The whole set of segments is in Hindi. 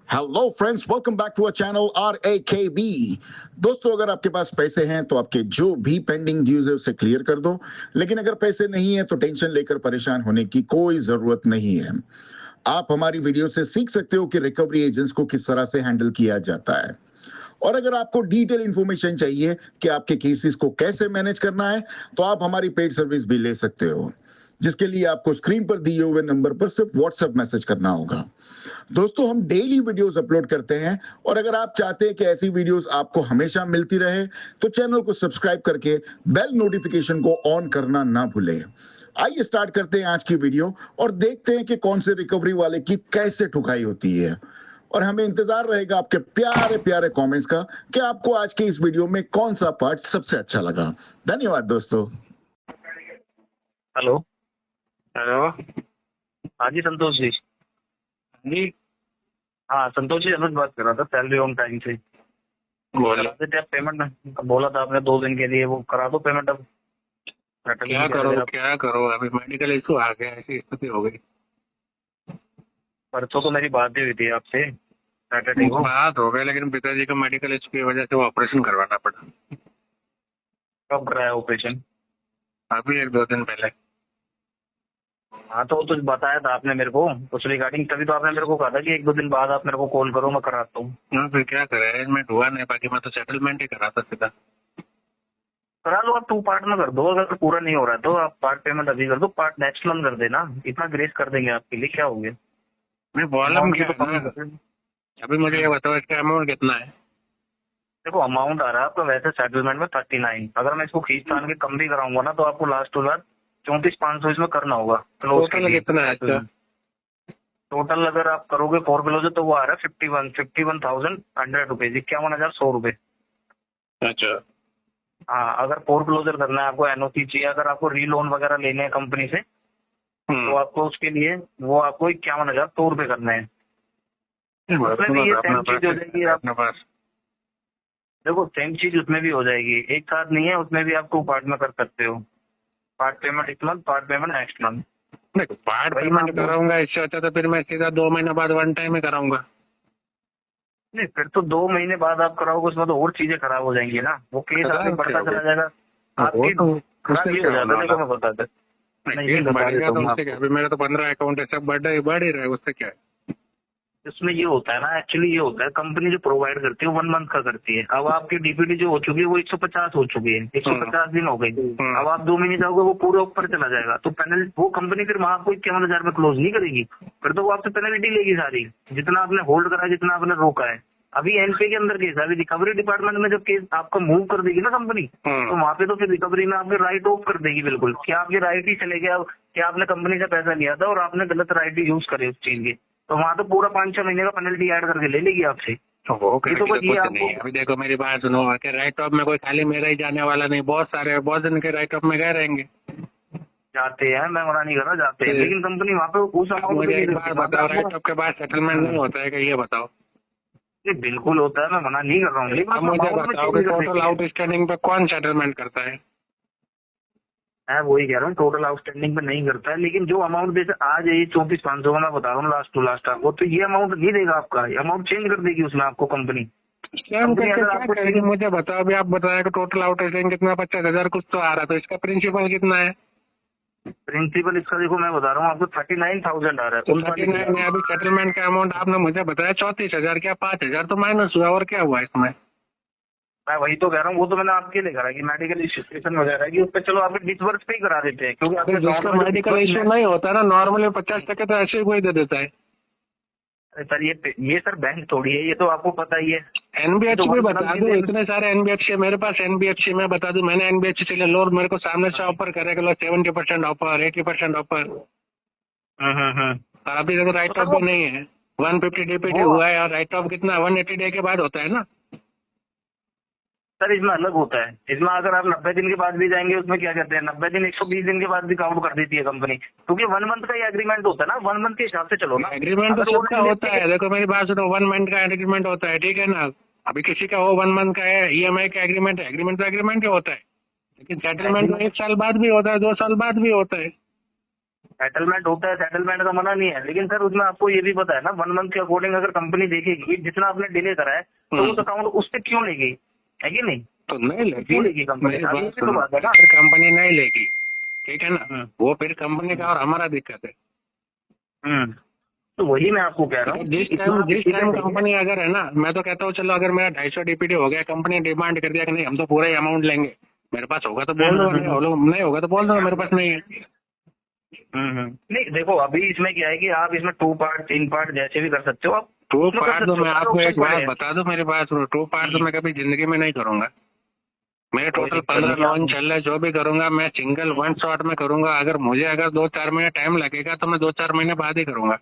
Hello friends, welcome back to our channel RAKB। दोस्तों, अगर आपके पास पैसे हैं तो आपके जो भी पेंडिंग ड्यूज है उसे क्लियर कर दो। लेकिन अगर पैसे नहीं है तो टेंशन लेकर परेशान होने की कोई जरूरत नहीं है। आप हमारी वीडियो से सीख सकते हो कि रिकवरी एजेंट्स को किस तरह से हैंडल किया जाता है। और अगर आपको डिटेल इंफॉर्मेशन चाहिए कि आपके केसेस को कैसे मैनेज करना है तो आप हमारी पेड सर्विस भी ले सकते हो, जिसके लिए आपको स्क्रीन पर दिए हुए नंबर पर सिर्फ व्हाट्सएप मैसेज करना होगा। दोस्तों, हम डेली वीडियोस अपलोड करते हैं और अगर आप चाहते हैं कि ऐसी वीडियोस आपको हमेशा मिलती रहे तो चैनल को सब्सक्राइब करके बेल नोटिफिकेशन को ऑन करना ना भूलें। आइए स्टार्ट करते हैं आज की वीडियो और देखते हैं कि कौन से रिकवरी वाले की कैसे ठुकाई होती है। और हमें इंतजार रहेगा आपके प्यारे प्यारे कमेंट्स का कि आपको आज के इस वीडियो में कौन सा पार्ट सबसे अच्छा लगा। धन्यवाद दोस्तों। हेलो। हेलो। हाँ जी संतोष जी। जी हाँ संतोष जी, अनुज बात कर रहा था सैलरी ऑन टाइम से। बोलिए। करा देते आप पेमेंट, बोला था आपने 2 दिन के लिए, वो करा दो पेमेंट अब। क्या करो अभी मेडिकल इशू आ गया, ऐसी स्थिति हो गई। परसों तो मेरी बात भी हुई थी आपसे सैटरडे को। बात हो गई, लेकिन पिताजी का मेडिकल इशू की वजह से वो ऑपरेशन करवाना पड़ा। कब कराया ऑपरेशन? अभी 1-2 दिन पहले। हाँ तो वो तो बताया था आपने मेरे को उस रिगार्डिंग, तभी तो आपने मेरे को कहा था कि 1-2 दिन बाद आप मेरे को कॉल करो, मैं कराता हूँ। हाँ, फिर क्या करे, अरेंजमेंट हुआ नहीं, बाकी मैं तो सेटलमेंट ही करा था सीधा। करा लो, आप 2 पार्ट में कर दो। अगर पूरा नहीं हो रहा है तो आप पार्ट पेमेंट अभी कर दो, पार्ट नेक्स्ट मंथ कर देना। इतना ग्रेस कर देंगे आपके लिए, क्या हो गया। नहीं, प्रॉब्लम क्या तो है ना, अभी मुझे ये बताओ इसका अमाउंट कितना है। देखो अमाउंट आ रहा है आपका वैसे सेटलमेंट में 39। अगर मैं इसको खींच तान के कम भी कराऊंगा ना तो आपको लास्ट टू लास्ट 34,500 इसमें करना होगा क्लोज के टोटल लिए। कितना है अच्छा? टोटल अगर आप करोगे 4 क्लोजर तो वो आ रहा है 51,100 रुपीज, 51,100 रुपए। अच्छा। हाँ, अगर 4 क्लोजर करना है, आपको एनओसी चाहिए, अगर आपको री लोन वगैरह लेने हैं कंपनी से तो आपको उसके लिए वो आपको 51,100 रुपए करने हैं। उसमें भी ये सेम चीज हो जाएगी अपने पास। देखो सेम चीज उसमें भी हो जाएगी, एक साथ नहीं है, उसमें भी आप 2 पार्ट में कर सकते हो। पार्ट पेमेंट इस month, part payment next month. नहीं, पार्ट पेमेंट कराऊंगा, इससे अच्छा तो फिर मैं सीधा 2 महीने बाद वन टाइम ही कराऊंगा। नहीं, फिर तो 2 महीने बाद आप कराओगे, उसमें तो और चीजें खराब हो जाएंगी ना, वो केस आगे बढ़ता चला जाएगा। आपकी खराब ये हो जाता है, मैं बता देता अभी मेरा तो 15 अकाउंट है, सब बढ़ ही रहा है, उससे क्या है। इसमें ये होता है ना, एक्चुअली ये होता है कंपनी जो प्रोवाइड करती है 1 मंथ का करती है। अब आपकी डीपीडी जो हो चुकी है वो 150 हो चुकी है, 150 दिन हो गई। अब आप 2 महीने जाओगे वो पूरे ऊपर चला जाएगा, तो पेनल्टी वो कंपनी फिर वहां आपको 51,000 में क्लोज नहीं करेगी, फिर तो वो आपसे पेनल्टी लेगी सारी, जितना आपने होल्ड करा, जितना आपने रोका है। अभी एनपीए के अंदर केस है, अभी रिकवरी डिपार्टमेंट में जब केस आपको मूव कर देगी ना कंपनी, तो वहां पे तो फिर रिकवरी में आपके राइट ऑफ कर देगी बिल्कुल, क्या आपके राइट ही चले गया, क्या आपने कंपनी से पैसा लिया था और आपने गलत राइट ही यूज करे उस चीज के, तो वहां तो पूरा 5-6 महीने का पेनल्टी ऐड करके ले लेगी आपसे। तो वो ये तो कुछ ये नहीं है। अभी देखो मेरी बात सुनो, कि राइट ऑफ में कोई खाली मेरा ही जाने वाला नहीं, बहुत सारे बहुत दिन के राइट ऑफ में गए रहेंगे। जाते हैं, मैं मना नहीं कर रहा, जाते हैं, लेकिन कंपनी वहाँ पे उस अमाउंट मुझे एक बार बताओ, राइट ऑफ के बाद सेटलमेंट नहीं होता है कि ये बताओ। बिल्कुल होता है, मैं मना नहीं कर रहा हूँ, लेकिन मुझे बताओ कि टोटल आउटस्टैंडिंग पे कौन सेटलमेंट करता है। मैं वही कह रहा हूँ, टोटल आउटस्टैंडिंग पे नहीं करता है, लेकिन जो अमाउंट जैसे आज है ये 34,500 का मैं बता रहा हूँ लास्ट टू लास्ट आपको, तो ये अमाउंट नहीं देगा आपका, अमाउंट चेंज कर देगी उसमें आपको कंपनी। मुझे बताओ, अभी आप बताया कि टोटल आउटस्टैंडिंग कितना, 50,000 कुछ तो आ रहा, तो इसका प्रिंसिपल कितना है। प्रिंसिपल इसका देखो मैं बता रहा हूँ आपको 39,000 आ रहा है। 39 में अभी सेटलमेंट का अमाउंट आपने मुझे बताया 34,000, क्या 5,000 तो माइनस हुआ, और क्या हुआ इसमें। मैं वही तो कह रहा हूँ, वो तो मैंने आपके लिए करा कि मेडिकल रजिस्ट्रेशन वगैरह की, उस पर चलो आपके डिसबर्स पे ही करा देते हैं, क्योंकि आपके मेडिकल इशू नहीं होता ना, नॉर्मली 50% तो ऐसे ही कोई दे देता है। सर ये सर बैंक थोड़ी है, ये तो आपको पता ही है। एनबीएफसी भी बता दूं, इतने सारे एनबीएफसी मेरे पास, एनबीएफसी में बता दूं, मैंने एनबीएफसी से लिया लोन, मेरे को सामने से ऑफर करेगा 70% ऑफर, 80% ऑफर। अभी तक राइट ऑफ भी नहीं है, 150 डीपीडी हुआ है, और राइट ऑफ कितना 180 डे के बाद होता है ना। सर इसमें अलग होता है, इसमें अगर आप 90 दिन के बाद भी जाएंगे, उसमें क्या कहते हैं 90 दिन 120 दिन के बाद भी काउंट कर देती है कंपनी, क्योंकि 1 मंथ का ही एग्रीमेंट होता है ना, 1 मंथ के हिसाब से चलो ना। एग्रीमेंट तो सबका होता है, देखो मेरी बात सुनो, 1 मंथ का एग्रीमेंट होता है, ठीक है ना। अभी किसी का वो 1 मंथ का है, ईएमआई का एग्रीमेंट है, एग्रीमेंट तो एग्रीमेंट ही होता है, लेकिन सेटलमेंट तो 1 साल बाद भी होता है, 2 साल बाद भी होता है। सेटलमेंट होता है, सेटलमेंट का मना नहीं है, लेकिन सर उसमें आपको ये भी पता है ना 1 मंथ के अकॉर्डिंग अगर कंपनी देखेगी जितना आपने डिले करा है तो उस अकाउंट उससे क्यों लेगी, है कि नहीं? तो नहीं लेगी, क्यों लेगी कंपनी? मेरी अभी बात ये तो सुनो, बात है ना। फिर कंपनी नहीं लेगी, ठीक है ना, वो फिर कंपनी का और हमारा दिक्कत है। तो वही मैं आपको कह रहा हूँ, जिस टाइम कंपनी अगर है ना, मैं तो कहता हूँ चलो अगर मेरा 250 डीपीडी हो गया, कंपनी डिमांड कर दिया कि नहीं हम तो पूरा ही अमाउंट लेंगे, मेरे पास होगा तो बोल दो, नहीं होगा तो बोल दो मेरे पास नहीं है। नहीं देखो अभी इसमें क्या है कि आप इसमें 2 पार्ट 3 पार्ट जैसे भी कर सकते हो आप। 2 पार्ट तो मैं आपको एक बात पड़े। बता दूं, मेरे पास 2 पार्ट तो मैं कभी जिंदगी में नहीं करूंगा। मेरे टोटल 15 लोन चल रहा है, जो भी करूंगा मैं सिंगल 1 शॉट में करूंगा। अगर मुझे अगर 2-4 महीने टाइम लगेगा तो मैं 2-4 महीने बाद ही करूंगा।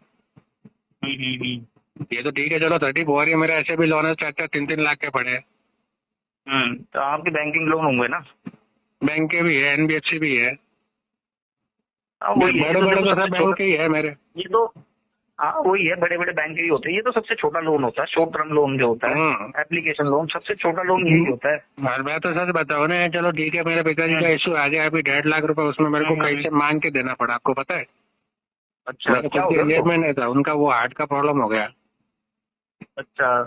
ये तो ठीक है, चलो 30 बोर ही मेरे ऐसे भी लोन है 4-4 3-3 लाख के पड़े हैं। तो आपके बैंकिंग लोन होंगे ना? बैंक के भी है, एनबीएफसी भी है, वही बड़े बड़े तो सब बैंक के ही है मेरे। ये तो हाँ वही है, बड़े बड़े बैंक ही होते हैं। ये तो सबसे छोटा लोन होता है, शॉर्ट टर्म लोन जो होता है, एप्लीकेशन लोन, सबसे छोटा लोन यही होता है। और मैं तो सच बताऊं ना, चलो ठीक है मेरे पिताजी का इशू आ गया अभी 1.5 लाख रुपए, उसमें मेरे को कैसे मांग के देना पड़ा आपको पता है? अच्छा क्या हो ये गया? में नहीं था, उनका वो हार्ट का प्रॉब्लम हो गया। अच्छा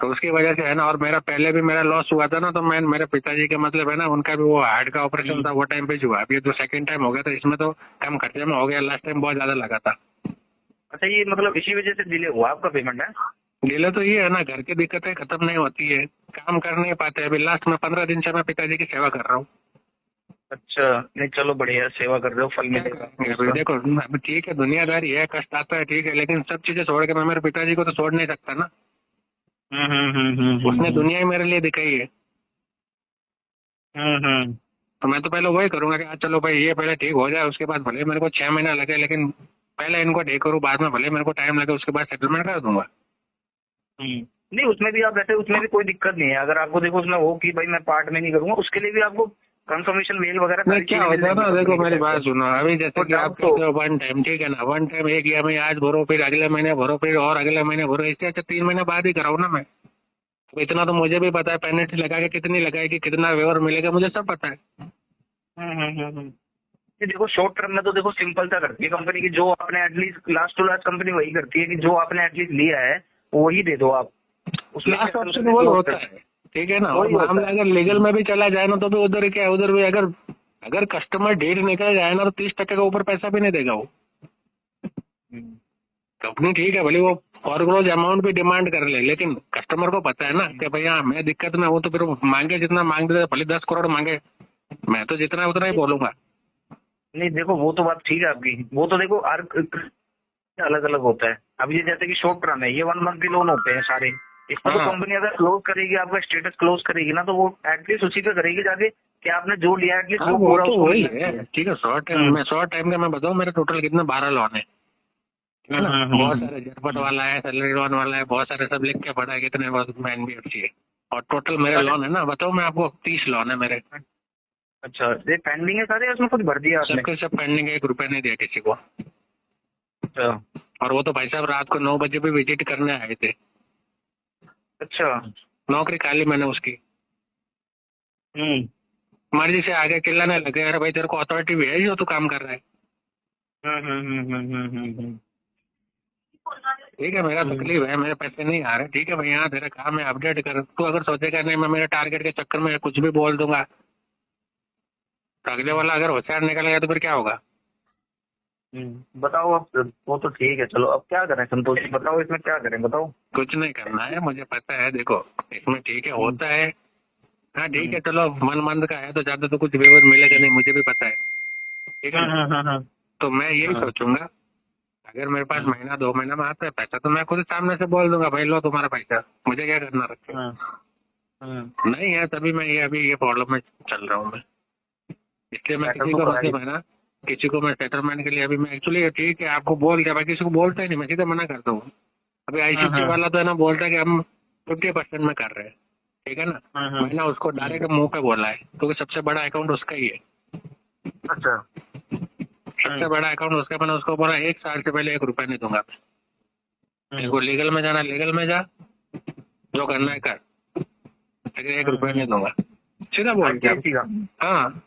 तो उसकी वजह से है ना, और मेरा पहले भी मेरा लॉस हुआ था ना, तो मैं मेरे पिताजी के मतलब है ना, उनका भी वो हार्ट का ऑपरेशन था, वो टाइम पे हुआ। अब ये तो सेकंड टाइम हो गया, तो इसमें तो कम खर्चे में हो गया, लास्ट टाइम बहुत ज्यादा लगा था। अच्छा ये मतलब इसी वजह से डिले हुआ आपका पेमेंट है? डिले तो ये है ना, घर की दिक्कतें खत्म नहीं होती है, काम कर नहीं पाते। अभी लास्ट में 15 दिन से मैं पिताजी की सेवा कर रहा हूँ। अच्छा नहीं चलो बढ़िया, सेवा कर रहे हो, फल मिलेगा। अभी देखो अभी ठीक है, दुनियादारी है, कष्ट आता है ठीक है, लेकिन सब चीजें छोड़ के मैं मेरे पिताजी को तो छोड़ नहीं सकता ना। उसने दुनिया ही मेरे लिए दिखाई है। तो मैं तो पहले वही करूंगा कि चलो भाई ये पहले ठीक हो जाए, उसके बाद भले मेरे को 6 महीना लगे, लेकिन पहले इनको ठीक करूँ, बाद में भले मेरे को टाइम लगे, उसके बाद सेटलमेंट कर दूंगा। नहीं उसमें भी आप वैसे, उसमें भी कोई दिक्कत नहीं है। अगर आपको देखो उसमें हो कि भाई मैं पार्ट में नहीं करूंगा, उसके लिए भी आपको कंफर्मेशन मेल वगैरह नहीं क्या होता है ना, देखो मेरी बात सुनो, अभी जैसे कि आप कहते हो 1 टाइम, ठीक है ना, 1 टाइम एक EMI आज भरो, फिर अगले महीने भरो, फिर और अगले महीने भरो, इससे अच्छा 3 महीने बाद ही कराओ ना। मैं तो इतना तो मुझे भी पता है, पेनल्टी लगा के कितनी लगाएगी, कितना वेवर मिलेगा, मुझे सब पता है। ये देखो शॉर्ट टर्म में तो देखो सिंपल सा करती है कंपनी की, जो आपने at least last to last company वही करती है कि जो आपने एटलीस्ट लिया है वही दे दो आप। उसमें लास्ट ऑप्शन वही होता है, ठीक है ना। और मामला अगर लीगल में भी चला जाए ना, तो भी उधर क्या, उधर भी अगर कस्टमर डेट निकल जाए ना, तो 30% का ऊपर पैसा भी नहीं देगा वो कंपनी। ठीक है भले वो फॉरक्लोज अमाउंट भी डिमांड कर ले, लेकिन कस्टमर को पता है ना कि भैया मैं दिक्कत में, वो तो फिर मांगे जितना मांग दे, भले 10 करोड़ मांगे, मैं तो जितना उतना ही बोलूंगा। नहीं देखो वो तो बात ठीक है आपकी, वो तो देखो अलग अलग होता है। अब ये जैसे कि शॉर्ट टर्म है, ये 1 मंथ के लोन होते हैं सारे। इसमें तो कंपनी अगर क्लोज करेगी, आपका स्टेटस क्लोज करेगी ना, तो वो एटलीस्ट उसी पे करेगी जाके कि आपने जो लिया एटलीस्ट वो पूरा तो वही है। ठीक है, शॉर्ट टाइम का मैं बताऊं, मेरे टोटल कितने 12 लोन है ना। बहुत सारे झटपट वाला है, सैलरी लोन वाला है, बहुत सारे सब लिख के पड़ा है कितने एनबीएफसी है। और टोटल मेरे लोन है ना, बताओ मैं आपको 30 लोन है मेरे। अच्छा ये पेंडिंग है सारे, उसमें कुछ भर दिया आपने? सबके सब पेंडिंग है, 1 रुपया नहीं दिया किसी को। अच्छा और वो तो भाई साहब रात को 9 बजे भी विजिट करने आए थे। अच्छा नौकरी खाली मैंने उसकी मर्जी से आगे चिल्लाने लगे, अरे भाई तेरे को अथॉरिटी भी है जो तू काम कर रहा है। ठीक है मेरा तकलीफ है, मेरे पैसे नहीं आ रहे, ठीक है भाई यहाँ तेरा काम है, अपडेट कर। तू अगर सोचेगा नहीं मैं मेरे टारगेट के चक्कर में कुछ भी बोल दूंगा, तो अगले वाला अगर होशियार निकल गया तो फिर क्या होगा? बताओ अब, वो तो ठीक है चलो, अब क्या करें संतोष जी, बताओ इसमें क्या करें, बताओ। कुछ नहीं करना है, मुझे पता है। देखो इसमें ठीक है होता है, हाँ ठीक है चलो 1 मंथ का है तो ज्यादा तो कुछ व्यवहार मिलेगा नहीं, मुझे भी पता है, ठीक है। तो मैं यही सोचूंगा, अगर मेरे पास महीना 2 महीना में आता है पैसा, तो मैं खुद सामने से बोल दूंगा भाई लो तुम्हारा पैसा, मुझे क्या करना रखे। नहीं है तभी मैं अभी ये प्रॉब्लम में चल रहा हूँ मैं, इसलिए मैं किसी को मतलब है ना, किसी को मैं सेटलमेंट के लिए अभी मैं एक्चुअली ठीक है आपको बोल दिया, मैं किसी को बोलता ही नहीं, मैं सीधा मना करता हूँ। अभी ICICI वाला तो है ना बोलता है कि हम 50% में कर रहे हैं, ठीक है ना। मैंने उसको डायरेक्ट मुंह पे बोला है, क्योंकि सबसे बड़ा अकाउंट उसका ही है। अच्छा सबसे बड़ा अकाउंट उसका, मैंने उसको बोला 1 साल से पहले 1 रुपया नहीं दूंगा। मेरे को लीगल में जाना, लीगल में जा, जो करना है कर, लेकिन 1 रुपया नहीं दूंगा, सीधा बोल दिया। हाँ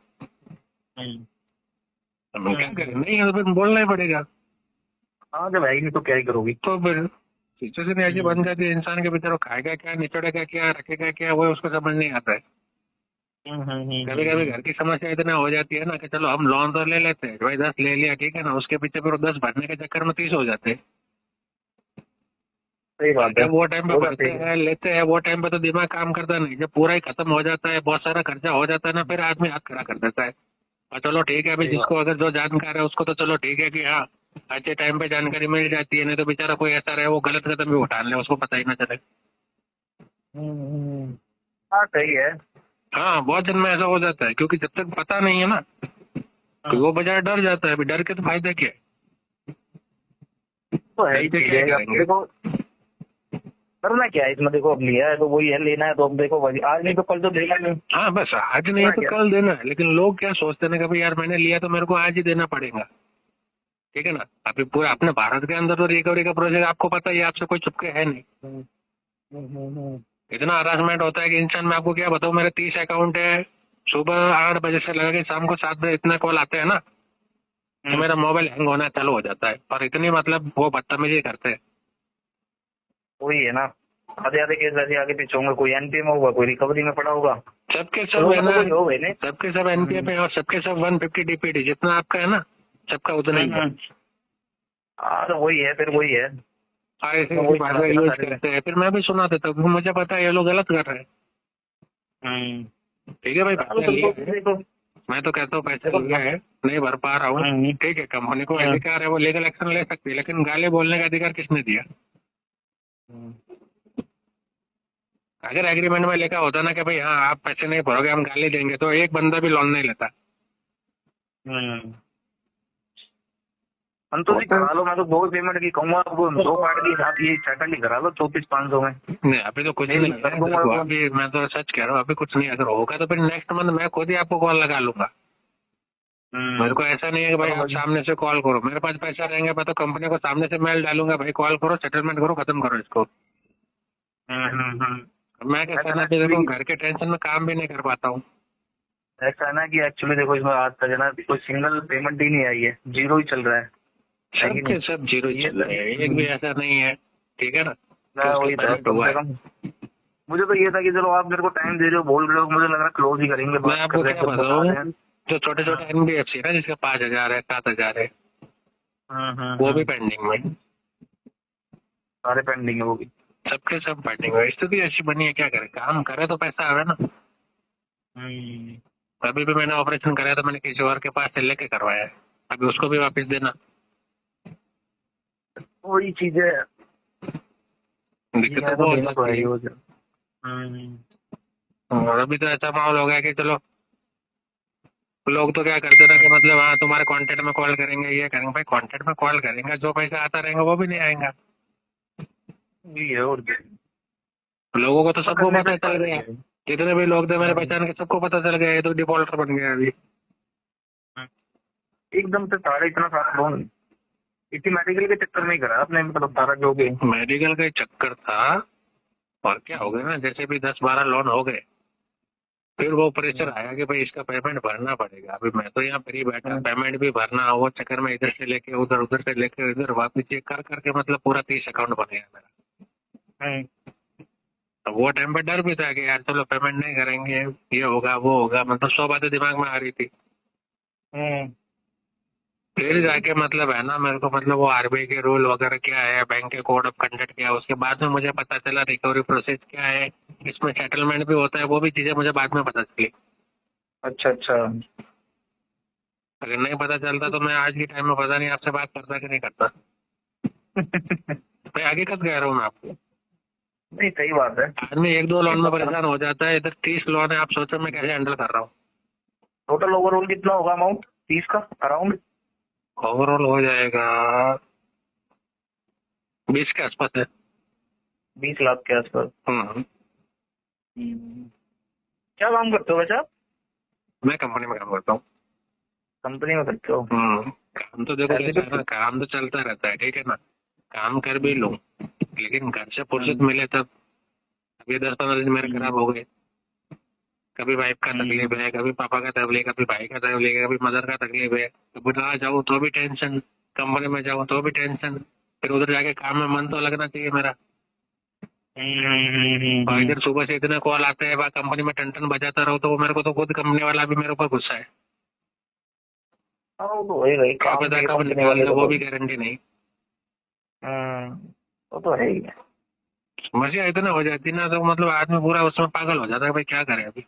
हम क्या करें, नहीं है तो फिर बोलना ही पड़ेगा। हाँ जब है ही नहीं तो क्या ही करोगी। तो फिर सिचुएशन ऐसी बन जाती है, इंसान के बेचारा खाएगा क्या, निचोड़ेगा क्या, रखेगा क्या, वो उसको समझ नहीं आता है। कभी कभी घर की समस्या इतना हो जाती है ना कि चलो हम लोन तो ले लेते हैं, भाई 10 ले लिया ठीक है ना, उसके पीछे फिर 10 भरने के चक्कर में 30 हो जाते हैं। सही बात है। जब वो टाइम पे हो भरते जाती है। हैं लेते हैं, वो टाइम पे तो दिमाग काम करता नहीं, जब पूरा ही खत्म हो जाता है, बहुत सारा खर्चा हो जाता है ना, फिर आदमी हाथ खड़ा कर देता है। और चलो ठीक है, अभी सही बात। जिसको अगर जो जानकार है उसको तो चलो ठीक है कि हाँ अच्छे टाइम पे जानकारी मिल जाती है, नहीं तो बेचारा कोई ऐसा रहे वो गलत कदम भी उठा ले, उसको पता ही ना चले। हाँ सही है। हाँ बहुत जन में ऐसा हो जाता है, क्योंकि जब तक पता नहीं है ना तो वो बेचारा डर जाता है। अभी डर के तो फायदा क्या है? तो है ही डर के चीज क्या है। अब करेंगे? देखो करना क्या है इसमें, देखो अब लिया है तो वही है, लेना है तो अब देखो भाई, आज नहीं तो कल तो देगा नहीं। हाँ बस आज नहीं है तो कल देना है, लेकिन लोग क्या सोचते हैं कि भाई यार मैंने लिया तो मेरे को आज ही देना पड़ेगा, ठीक है ना। अभी पूरा अपने भारत के अंदर तो रिकवरी का प्रोजेक्ट आपको पता ही है, आपसे कोई चुपके है नहीं। इतना हरासमेंट होता है कि इंसान, मैं आपको क्या बताऊं, मेरे 30 अकाउंट है, सुबह 8 बजे से लगा के शाम को 7 बजे इतना कॉल आते हैं ना कि मेरा मोबाइल हैंग होना चालू हो जाता है। और इतनी मतलब वो बदतमीजी करते हैं। वही है ना, आधे आधे केस ऐसे आगे पीछे होंगे, कोई एनपीए में होगा, कोई रिकवरी में पड़ा होगा, सबके तो सब है तो ना, कुछ हो गई नहीं। सबके सब एनपीए पे, और सबके सब 150 डीपीडी जितना आपका है ना, सबका उतना ही है। हाँ तो वही है, फिर वही है। और ऐसे तो ऐसी वही भाषा चलाते ना यूज सारे। करते हैं, फिर मैं भी सुना देता हूँ क्योंकि मुझे पता है ये लोग गलत कर रहे हैं। ठीक है भाई, चलो पैसा लिया है, देखो मैं तो कहता हूँ पैसा देखो। लिया है, नहीं भर पा रहा हूँ, ठीक है, कंपनी को अधिकार है, वो लीगल एक्शन ले सकती है, लेकिन गाली बोलने का अधिकार किसने दिया? अगर एग्रीमेंट में लिखा होता ना कि भाई हाँ आप पैसे नहीं भरोगे हम गाली देंगे, तो एक बंदा भी लोन नहीं लेता। संतोष जी करा लो, मैं तो दो पेमेंट की कहूंगा आपको, 2 पार्ट की आप ये सेटल ही करा लो 34,500 में। नहीं अभी तो कुछ नहीं कर दूंगा है, तो। अभी मैं तो सच कह रहा हूँ, अभी कुछ नहीं। अगर होगा तो फिर नेक्स्ट मंथ मैं खुद ही आपको कॉल लगा लूंगा। मेरे को ऐसा नहीं है कि भाई आप सामने से कॉल करो, मेरे पास पैसा रहेंगे मैं तो कंपनी को सामने से मेल डालूंगा, भाई कॉल करो, सेटलमेंट करो, खत्म करो इसको। मैं क्या करना, देखो घर के टेंशन में काम भी नहीं कर पाता हूँ। ऐसा है ना कि एक्चुअली देखो इसमें आज तक है ना कोई सिंगल पेमेंट ही नहीं आई है, जीरो ही चल रहा है। सबके सब जीरो ही चल रहे हैं, एक भी ऐसा नहीं है, ठीक है ना। वही था, कम से कम मुझे तो ये था कि चलो आप मेरे को टाइम दे रहे हो, बोल रहे हो, मुझे लग रहा क्लोज ही करेंगे। मैं आपको क्या बताऊँ, जो छोटे छोटे एनबीएफसी है ना जिसका 5,000 है 7,000 है, वो भी पेंडिंग में, सारे पेंडिंग है वो भी। सबके सब पेंडिंग है। स्थिति ऐसी बनी है, क्या करे, काम करे तो पैसा आवे ना। अभी भी मैंने ऑपरेशन कराया तो मैंने किसी और के पास से लेके करवाया है, अभी उसको भी वापस देना। वही चीज है, दिक्कत तो बहुत होती है। और अभी तो ऐसा माहौल हो गया कि चलो लोग तो क्या करते ना कि मतलब हाँ तुम्हारे कांटेक्ट में कॉल करेंगे, ये करेंगे, भाई कांटेक्ट में कॉल करेंगे, जो पैसा आता रहेगा वो भी नहीं आएगा। ये है और क्या। लोगों को तो सबको पता चल गया, जितने भी लोग थे मेरे पहचान के सबको पता चल गया, ये तो डिफॉल्टर बन गया अभी एकदम से सारा इतना सारा लोन इसी मेडिकल के चक्कर में ही करा आपने, मतलब सारा जो भी मेडिकल का चक्कर था। और क्या हो गया ना, जैसे भी 10-12 लोन हो गए, फिर वो प्रेशर आया कि भाई इसका पेमेंट भरना पड़ेगा। अभी मैं तो यहाँ फ्री बैठा, पेमेंट भी भरना, वो चक्कर में इधर से लेके उधर, उधर से लेके इधर, वापस चेक कर करके मतलब पूरा 30 अकाउंट बन गया मेरा। तो वो टाइम पे डर भी था कि यार चलो पेमेंट नहीं करेंगे, ये होगा वो होगा, मतलब 100 बातें दिमाग में आ रही थी। फिर जाके मतलब है ना मेरे को, मतलब वो आरबीआई के रूल वगैरह क्या है, बैंक के कोड ऑफ कंडक्ट क्या है, उसके बाद में मुझे पता चला रिकवरी प्रोसेस क्या है, इसमें सेटलमेंट भी होता है, वो भी चीजें मुझे बाद में पता चली। अच्छा अच्छा। अगर नहीं पता चलता तो मैं आज के टाइम में पता नहीं आपसे बात करता कि नहीं करता। मैं आगे कब कह रहा हूँ मैं आपको। नहीं सही बात है। आदमी 1-2 लोन में परेशान हो जाता है, इधर 30 लोन है, आप सोचो मैं कैसे हैंडल कर रहा हूँ। टोटल ओवरऑल कितना होगा अमाउंट 30 का अराउंड? ओवरऑल हो जाएगा 20 के आसपास है। 20 लाख के आसपास। क्या काम करते हो वैसे आप? मैं कंपनी में काम करता हूँ। कंपनी में करते हो? काम तो देखो कैसा है ना, काम तो चलता रहता है, ठीक है ना, काम कर भी लूं, लेकिन घर से फुर्सत मिले तब। अभी 10-15 दिन मेरे खराब हो गए। कभी वाइफ का तकलीफ है, कभी पापा का तकलीफ है, कभी भाई का तकलीफ है, कभी मदर का तकलीफ है, कभी ना जाऊँ तो भी टेंशन, कंपनी में जाऊँ तो भी टेंशन, फिर उधर जाके काम में मन तो लगना चाहिए मेरा। और इधर सुबह से इतने कॉल आते हैं, कंपनी में टन बजाता रहो, तो वो मेरे को तो खुद कंपनी वाला भी मेरे ऊपर गुस्सा है। वो तो है भाई, क्या पता कब निकाल दे, वो भी गारंटी नहीं। वो तो है ही। समस्या इतना हो जाती है ना, तो मतलब आदमी पूरा उसमें पागल हो जाता है, भाई क्या करे अभी।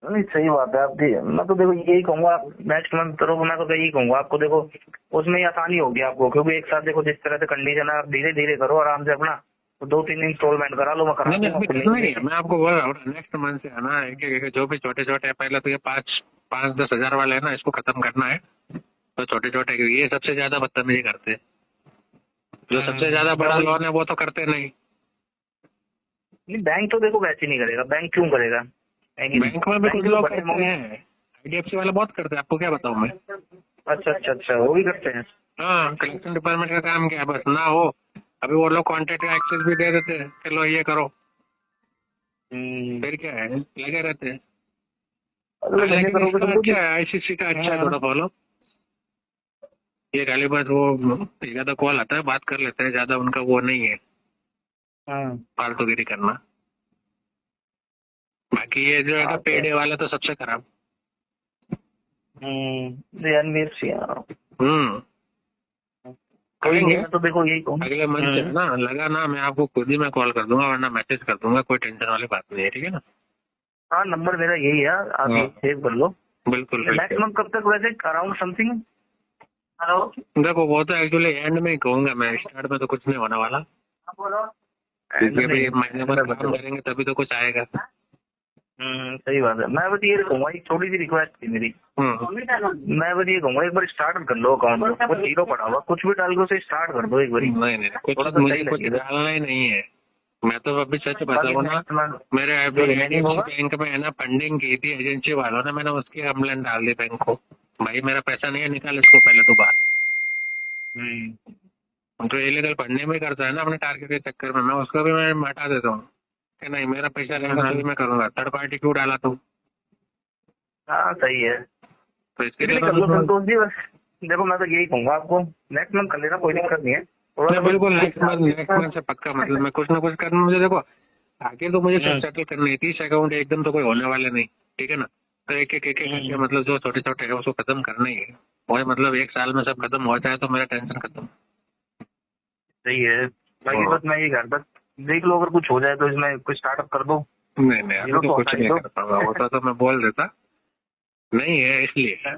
नहीं सही बात है आपकी। मैं तो देखो यही कहूंगा नेक्स्ट मंथ करो, मैं तो यही कहूंगा आपको, देखो उसमें ही आसानी होगी आपको, क्योंकि एक साथ देखो जिस तरह से कंडीशन है, आप धीरे धीरे करो आराम से अपना, तो 2-3 इंस्टॉलमेंट करा लो, मैं करा नहीं अभी करना ही है। मैं आपको बोल रहा हूँ नेक्स्ट मंथ से है ना, एक जो भी छोटे छोटे है, पहले तो ये 5-10 हजार वाले है ना, इसको खत्म करना है। तो छोटे छोटे ये सबसे ज्यादा बदतमीजी करते हैं, जो सबसे ज्यादा बड़ा लोन है वो तो करते नहीं। बैंक तो देखो वैसे नहीं करेगा, बैंक क्यों करेगा, बैंक में भी कुछ लोग करते हैं, IDFC वाले बहुत करते हैं, आपको क्या बताऊं मैं। अच्छा वो भी करते हैं। हाँ, कलेक्शन डिपार्टमेंट का काम क्या है, बस ना हो अभी वो लोग कॉन्ट्रैक्ट का एक्सेस भी दे देते हैं, चलो ये करो, फिर क्या है लगे रहते हैं। लेकिन इसका अच्छा है, ICC का अच्छा है थोड़ा फॉलो। ये खाली बस वो ज्यादा कॉल आता है, बात कर लेते हैं, ज्यादा उनका वो नहीं है फालतूगिरी करना। बाकी ये जो है ना पेडे वाला तो सबसे खराब। करेंगे तो देखो यही अगले मंथ है ना, लगा ना मैं आपको खुद ही मैं कॉल कर दूंगा, वरना मैसेज कर दूंगा, कोई टेंशन वाली बात नहीं है, ठीक है ना। हाँ नंबर मेरा यही है, आप सेव कर लो। बिल्कुल नेक्स्ट मंथ कब तक वैसे अराउंड समथिंग। हेलो देखो वो तो एक्चुअली एंड में ही कहूंगा मैं, स्टार्ट में तो कुछ नहीं होने वाला, क्योंकि अभी महीने भर काम करेंगे तभी तो कुछ आएगा। सही बात है। मैं बस ये कहूंगा, एक छोटी सी रिक्वेस्ट थी मेरी, मैं बस ये कहूंगा एक बार स्टार्ट कर लो अकाउंट, कुछ जीरो पड़ा हुआ कुछ भी डाल के उसे स्टार्ट कर दो एक बार। नहीं कुछ मुझे कुछ डालना ही नहीं है। मैं तो अभी सच बताऊँ ना, मेरे बैंक में है ना फंडिंग की थी एजेंसी वालों ने, मैंने उसकी कंप्लेंट डाल दी बैंक को, भाई मेरा पैसा नहीं है, निकाल इसको पहले तो बात। तो इलीगल फंडिंग में करता है ना अपने टारगेट के चक्कर में, मैं उसको भी मैं हटा देता हूँ कि नहीं मेरा पैसा लेना तो मैं करूंगा, थर्ड पार्टी क्यों डाला तू। हाँ सही है, तो इसके लिए संतोष जी बस देखो मैं तो यही कहूंगा आपको, नेक्स्ट मंथ कर लेना, कोई दिक्कत नहीं है। बिल्कुल नेक्स्ट मंथ से पक्का, मतलब मैं कुछ ना कुछ करना, मुझे देखो आगे तो मुझे सब सेटल करनी है, 30 अकाउंट एकदम तो कोई होने वाले नहीं, ठीक है ना। तो एक एक करके मतलब जो छोटे छोटे है उसको खत्म करना ही है, और मतलब 1 साल में सब खत्म हो जाए तो मेरा टेंशन खत्म। सही है, बाकी बस मैं ये करता, देख लो अगर कुछ हो जाए तो इसमें कुछ स्टार्टअप कर दो। नहीं अभी तो कुछ नहीं कर पाऊंगा, होता तो मैं बोल देता, नहीं है इसलिए।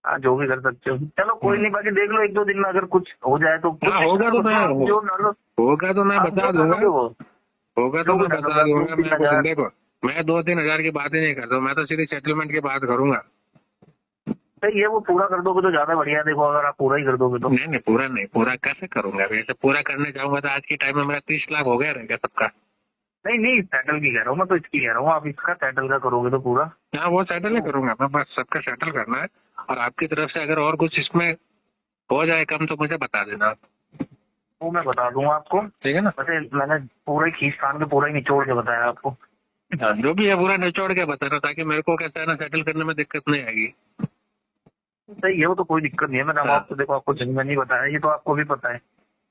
हाँ जो भी कर सकते हो, चलो कोई नहीं, बाकी देख लो 1-2 दिन में अगर कुछ हो जाए तो होगा तो मैं बता दूंगा, होगा तो मैं बता दूंगा। मैं देखो मैं 2-3 हजार की बात ही नहीं करता हूँ, मैं तो सीधे सेटलमेंट की बात करूंगा। सही है, वो पूरा कर दोगे तो ज्यादा बढ़िया। देखो अगर आप पूरा ही कर दोगे तो नहीं पूरा कैसे करूंगा, वैसे पूरा करने जाऊंगा तो आज की टाइम में मेरा 30 लाख हो गया रहेगा सबका। नहीं सेटल की कह रहा हूँ मैं, तो इसकी कह रहा हूँ, आप इसका सेटल का करोगे तो पूरा। हाँ वो सेटल ही करूंगा मैं, बस सबका सेटल करना है। और आपकी तरफ से अगर और कुछ इसमें हो जाए कम तो मुझे बता देना, वो मैं बता दूंगा आपको, ठीक है ना। वैसे मैंने पूरा ही खींच के पूरा ही निचोड़ के बताया आपको, जो भी है पूरा निचोड़ के बताना, ताकि मेरे को कैसा है ना सेटल करने में दिक्कत नहीं आएगी। सही है, वो तो कोई दिक्कत नहीं है। मैंने आपको देखो आपको जन्म नहीं बताया, ये तो आपको भी पता है।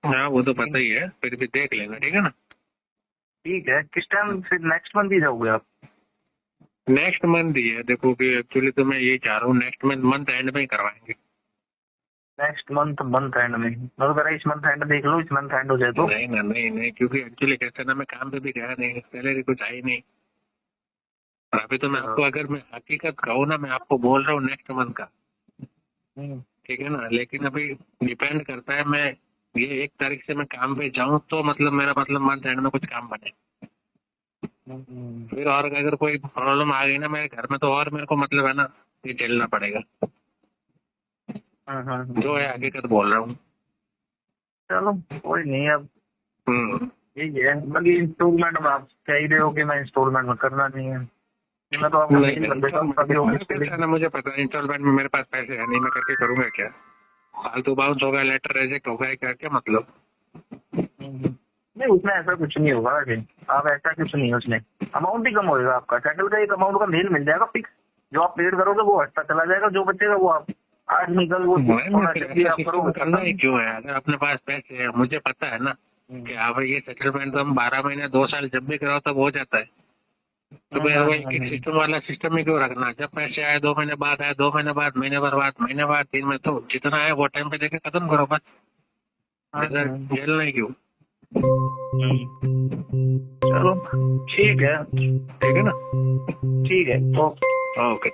हाँ वो तो पता ही है, फिर भी देख लेना, ठीक है ना। ठीक है, किस टाइम फिर नेक्स्ट मंथ ही जाओगे आप। नेक्स्ट मंथ ही है, देखो कि एक्चुअली तो मैं ये चाह रहा हूँ नेक्स्ट मंथ एंड में ही करवाएंगे। नेक्स्ट मंथ एंड में, मतलब अगर इस मंथ एंड देख लो, इस मंथ एंड हो जाए तो। नहीं क्योंकि एक्चुअली कैसे ना मैं काम पे भी गया नहीं, सैलरी कुछ आई नहीं। अभी तो मैं आपको अगर मैं हकीकत कहूँ ना, मैं आपको बोल रहा हूँ नेक्स्ट मंथ का, ठीक है ना। लेकिन अभी डिपेंड करता है, मैं ये 1 तारीख से मैं काम पे जाऊँ तो मतलब मेरा मतलब मंथ एंड में कुछ काम बने। फिर और अगर कोई प्रॉब्लम आ गई ना मेरे घर में, तो और मेरे को मतलब है ना ये झेलना पड़ेगा। जो है हकीकत बोल रहा हूँ। चलो कोई नहीं, अब यही है। बाकी इंस्टॉलमेंट में आप कह ही रहे हो कि मैं इंस्टॉलमेंट में करना नहीं है, मैं तो आपको ना, मुझे पता है इंस्टॉलमेंट में मेरे पास पैसे है नहीं, मैं करके करूंगा क्या, फालतू बाउंस होगा, लेटर रिजेक्ट होगा, क्या मतलब। नहीं उसमें ऐसा कुछ नहीं होगा, आप ऐसा कुछ नहीं है उसमें। अमाउंट ही कम होएगा आपका। सेटल का एक अमाउंट का मेल मिल जाएगा फिक्स, जो आप पेड करोगे वो हटता चला जाएगा, जो बचेगा वो आप आज निकल वो करना ही क्यों है? अगर अपने पास पैसे है, मुझे पता है ना कि आप ये सेटलमेंट तो हम 12 महीने 2 साल जब भी कराओ तब हो जाता है। तो फिर वो एक सिस्टम वाला सिस्टम ही क्यों रखना? जब पैसे आए 2 महीने बाद आए, 2 महीने बाद, महीने भर बाद, महीने बाद, 3 महीने, तो जितना है वो टाइम पे देके खत्म करो बस। जेल नहीं क्यों? चलो ठीक है ना, ठीक है। ओके।